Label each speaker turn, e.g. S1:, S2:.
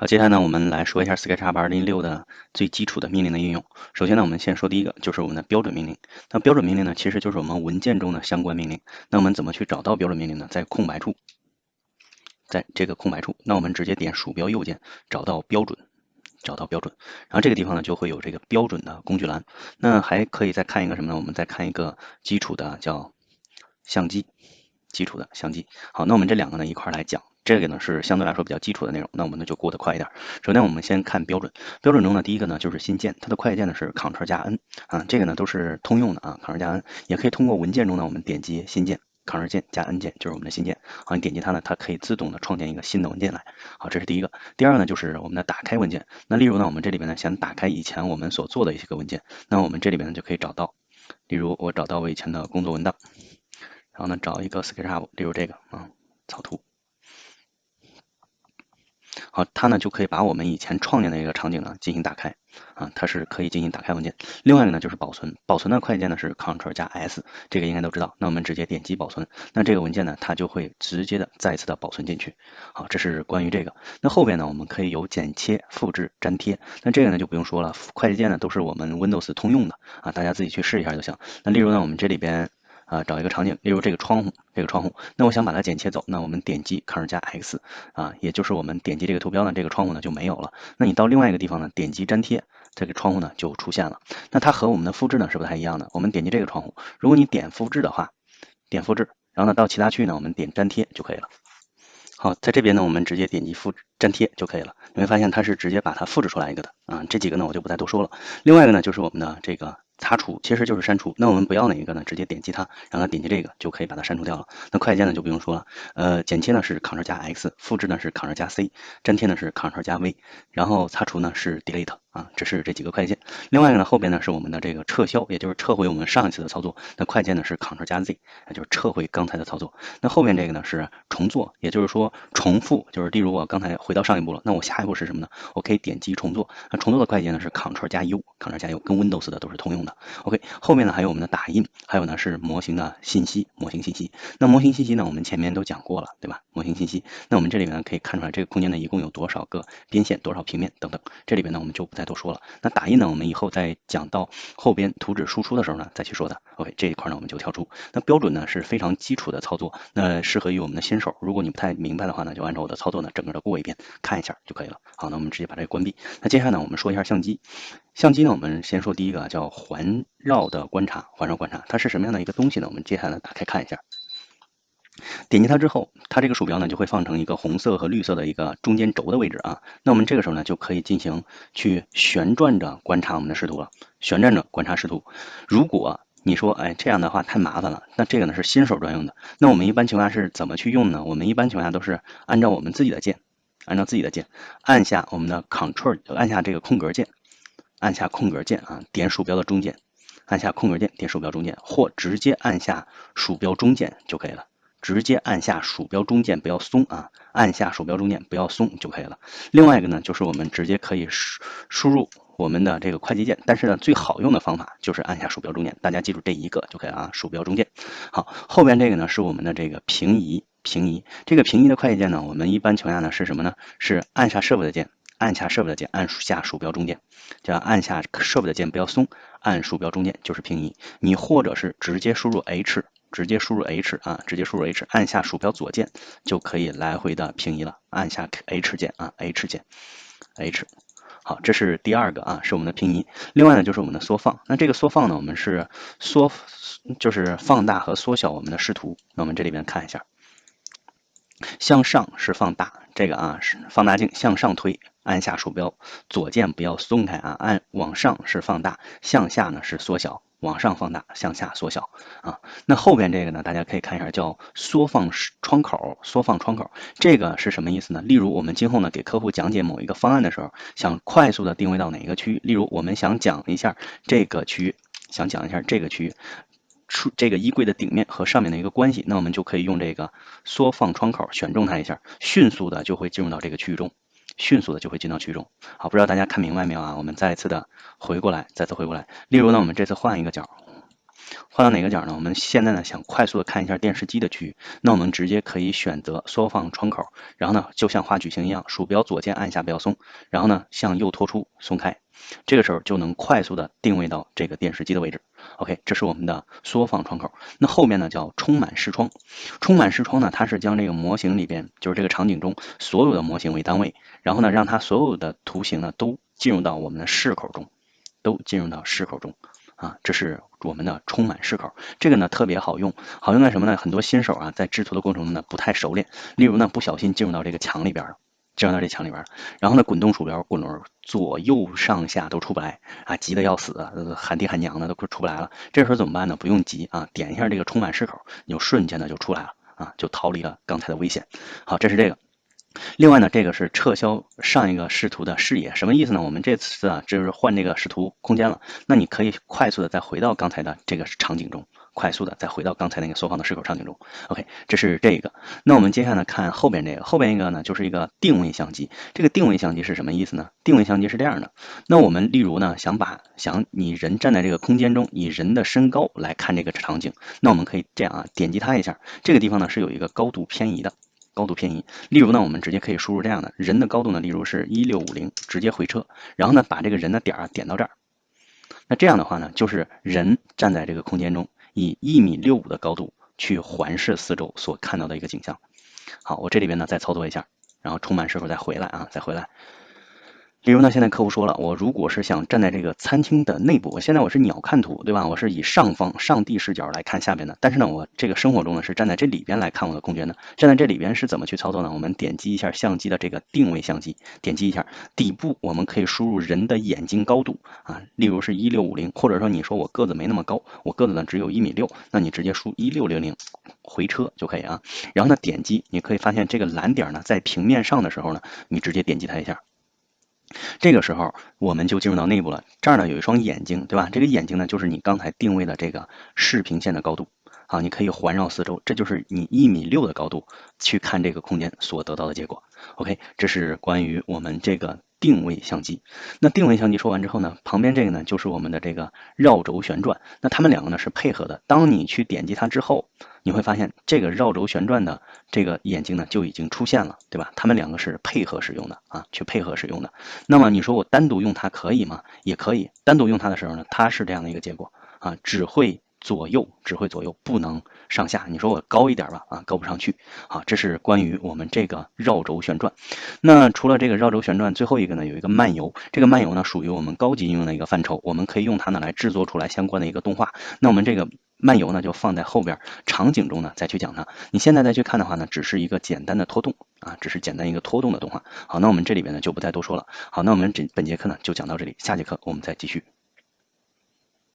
S1: 好，接下来呢，我们来说一下 SketchUp 2016的最基础的命令的应用。首先呢，我们先说第一个，就是我们的标准命令。那标准命令呢，其实就是我们文件中的相关命令。那我们怎么去找到标准命令呢？在空白处，在这个空白处，那我们直接点鼠标右键，找到标准。然后这个地方呢就会有这个标准的工具栏。那还可以再看一个什么呢？我们再看一个基础的叫相机，好，那我们这两个呢一块来讲。这个呢是相对来说比较基础的内容，那我们呢就过得快一点。首先我们先看标准，标准中呢第一个呢就是新建，它的快捷键呢是 Ctrl 加 N 啊，这个呢都是通用的啊，Ctrl 加 N 也可以通过文件中呢我们点击新建。Ctrl 键加 N 键就是我们的新建，好，你点击它呢，它可以自动的创建一个新的文件来，好，这是第一个。第二个呢就是我们的打开文件，那例如呢我们这里边呢想打开以前我们所做的一些个文件，那我们这里边呢就可以找到，例如我找到我以前的工作文档，然后呢找一个 SketchUp，例如这个啊草图。好，它呢就可以把我们以前创建的一个场景呢进行打开啊，它是可以进行打开文件。另外一个呢就是保存，保存的快捷键呢是 Ctrl 加 S， 这个应该都知道。那我们直接点击保存，那这个文件呢它就会直接的再次的保存进去。好，这是关于这个。那后边呢我们可以有剪切、复制、粘贴，那这个呢就不用说了，快捷键呢都是我们 Windows 通用的啊，大家自己去试一下就行。那例如呢我们这里边找一个场景，例如这个窗户，那我想把它剪切走，那我们点击 Ctrl 加 X 啊，也就是我们点击这个图标呢，这个窗户呢就没有了。那你到另外一个地方呢，点击粘贴，这个窗户呢就出现了。那它和我们的复制呢是不太一样的。我们点击这个窗户，如果你点复制的话，点复制，然后呢到其他区域呢，我们点粘贴就可以了。好，在这边呢，我们直接点击复制粘贴就可以了。你会发现它是直接把它复制出来一个的啊。这几个呢我就不再多说了。另外一个呢就是我们的这个擦除，其实就是删除。那我们不要哪一个呢？直接点击它，让它点击这个就可以把它删除掉了。那快捷键呢就不用说了，剪切呢是 Ctrl 加 X， 复制呢是 Ctrl 加 C， 粘贴呢是 Ctrl 加 V， 然后擦除呢是 Delete 啊，这是这几个快捷键。另外一个呢后边呢是我们的这个撤销，也就是撤回我们上一次的操作。那快捷键呢是 Ctrl 加 Z， 也就是撤回刚才的操作。那后面这个呢是重做，也就是说重复，就是例如我刚才回到上一步了，那我下一步是什么呢？我可以点击重做，那重做的快捷呢是 Ctrl 加 U，Ctrl 加 U 跟 Windows 的都是通用的。OK， 后面呢还有我们的打印，还有呢是模型的信息，模型信息。那模型信息呢我们前面都讲过了，对吧？模型信息，那我们这里面可以看出来这个空间呢一共有多少个边线，多少平面等等，这里边呢我们就不再多说了。那打印呢我们以后再讲到后边图纸输出的时候呢再去说的。OK， 这一块呢我们就跳出。那标准呢是非常基础的操作，那适合于我们的新手。如果你不太明白的话呢，就按照我的操作呢整个的过一遍，看一下就可以了。好，那我们直接把这个关闭。那接下来呢我们说一下相机。相机呢，我们先说第一个叫环绕的观察，环绕观察它是什么样的一个东西呢？我们接下来打开看一下。点击它之后，它这个鼠标呢就会放成一个红色和绿色的一个中间轴的位置啊。那我们这个时候呢就可以进行去旋转着观察我们的视图了，旋转着观察视图。如果你说，哎，这样的话太麻烦了，那这个呢是新手专用的。那我们一般情况下是怎么去用呢？我们一般情况下都是按照我们自己的键，按下我们的 Ctrl， 按下这个空格键，按下空格键啊，点鼠标的中键，按下空格键，点鼠标中键，或直接按下鼠标中键就可以了。直接按下鼠标中键，不要松啊，按下鼠标中键不要松就可以了。另外一个呢，就是我们直接可以输入我们的这个快捷键，但是呢，最好用的方法就是按下鼠标中键，大家记住这一个就可以了啊，鼠标中键。好，后边这个呢是我们的这个平移，这个平移的快捷键呢，我们一般情况下呢是什么呢？是按下 Shift 的键，按下 Shift 的键，按下鼠标中键，叫按下 Shift 的键不要松，按鼠标中键就是平移。你或者是直接输入 H。直接输入 H 啊，直接输入 H， 按下鼠标左键就可以来回的平移了。按下 H 键啊 ，H 键 ，H。好，这是第二个啊，是我们的平移。另外呢，就是我们的缩放。那这个缩放呢，我们是就是放大和缩小我们的视图。那我们这里边看一下，向上是放大，这个啊是放大镜向上推，按下鼠标左键不要松开啊，按往上是放大，向下呢是缩小。往上放大，向下缩小啊。那后边这个呢，大家可以看一下，叫缩放窗口。缩放窗口，这个是什么意思呢？例如我们今后呢给客户讲解某一个方案的时候，想快速的定位到哪一个区域，例如我们想讲一下这个区域，这个衣柜的顶面和上面的一个关系，那我们就可以用这个缩放窗口选中它一下，迅速的就会进入到这个区域中。好，不知道大家看明白没有啊？我们再次回过来。例如呢，我们这次换一个角，换到哪个角呢？我们现在呢想快速的看一下电视机的区域，那我们直接可以选择缩放窗口，然后呢就像画矩形一样，鼠标左键按下不要松，然后呢向右拖出松开，这个时候就能快速的定位到这个电视机的位置。OK， 这是我们的缩放窗口。那后面呢叫充满视窗，充满视窗呢，它是将这个模型里边，就是这个场景中所有的模型为单位，然后呢让它所有的图形呢都进入到我们的视口中，都进入到视口中。这是我们的充满视口，这个呢特别好用，好用在什么呢？很多新手啊在制图的过程中呢不太熟练，例如呢不小心进入到这个墙里边了，进入到这墙里边，然后呢滚动鼠标滚轮左右上下都出不来急得要死，喊爹喊娘的都出不来了。这时候怎么办呢？不用急点一下这个充满视口，你就瞬间的就出来了就逃离了刚才的危险。好，这是这个。另外呢，这个是撤销上一个视图的视野，什么意思呢？我们这次就是换这个视图空间了，那你可以快速的再回到刚才的这个场景中，快速的再回到刚才那个缩放的视口场景中。OK， 这是这个。那我们接下来看后边这个，后边一个呢就是一个定位相机。这个定位相机是什么意思呢？定位相机是这样的，那我们例如呢想你人站在这个空间中，以人的身高来看这个场景，那我们可以这样点击它一下，这个地方呢是有一个高度偏移的。高度偏移，例如呢，我们直接可以输入这样的人的高度呢，例如是1650，直接回车，然后呢，把这个人的点点到这儿。那这样的话呢，就是人站在这个空间中，以1.65米的高度去环视四周所看到的一个景象。好，我这里边呢再操作一下，然后充满视口再回来再回来。例如呢，现在客户说了，我如果是想站在这个餐厅的内部，现在我是鸟瞰图，对吧？我是以上帝视角来看下边的，但是呢，我这个生活中呢是站在这里边来看我的空间的。站在这里边是怎么去操作呢？我们点击一下相机的这个定位相机，点击一下底部，我们可以输入人的眼睛高度例如是1650，或者说你说我个子没那么高，我个子呢只有1.6米，那你直接输1600，回车就可以然后呢点击，你可以发现这个蓝点呢在平面上的时候呢，你直接点击它一下。这个时候我们就进入到内部了，这儿呢有一双眼睛，对吧？这个眼睛呢就是你刚才定位的这个视平线的高度你可以环绕四周，这就是你1.6米的高度去看这个空间所得到的结果。OK， 这是关于我们这个定位相机。那定位相机说完之后呢，旁边这个呢就是我们的这个绕轴旋转，那它们两个呢是配合的。当你去点击它之后，你会发现这个绕轴旋转的这个眼睛呢就已经出现了，对吧？它们两个是配合使用的去配合使用的。那么你说我单独用它可以吗？也可以。单独用它的时候呢，它是这样的一个结果只会左右，不能上下。你说我高一点吧高不上去这是关于我们这个绕轴旋转。那除了这个绕轴旋转，最后一个呢有一个漫游，这个漫游呢属于我们高级应用的一个范畴，我们可以用它呢来制作出来相关的一个动画。那我们这个漫游呢就放在后边场景中呢再去讲它。你现在再去看的话呢，只是一个简单的拖动只是简单一个拖动的动画。好，那我们这里边呢就不再多说了。好，那我们本节课呢就讲到这里，下节课我们再继续。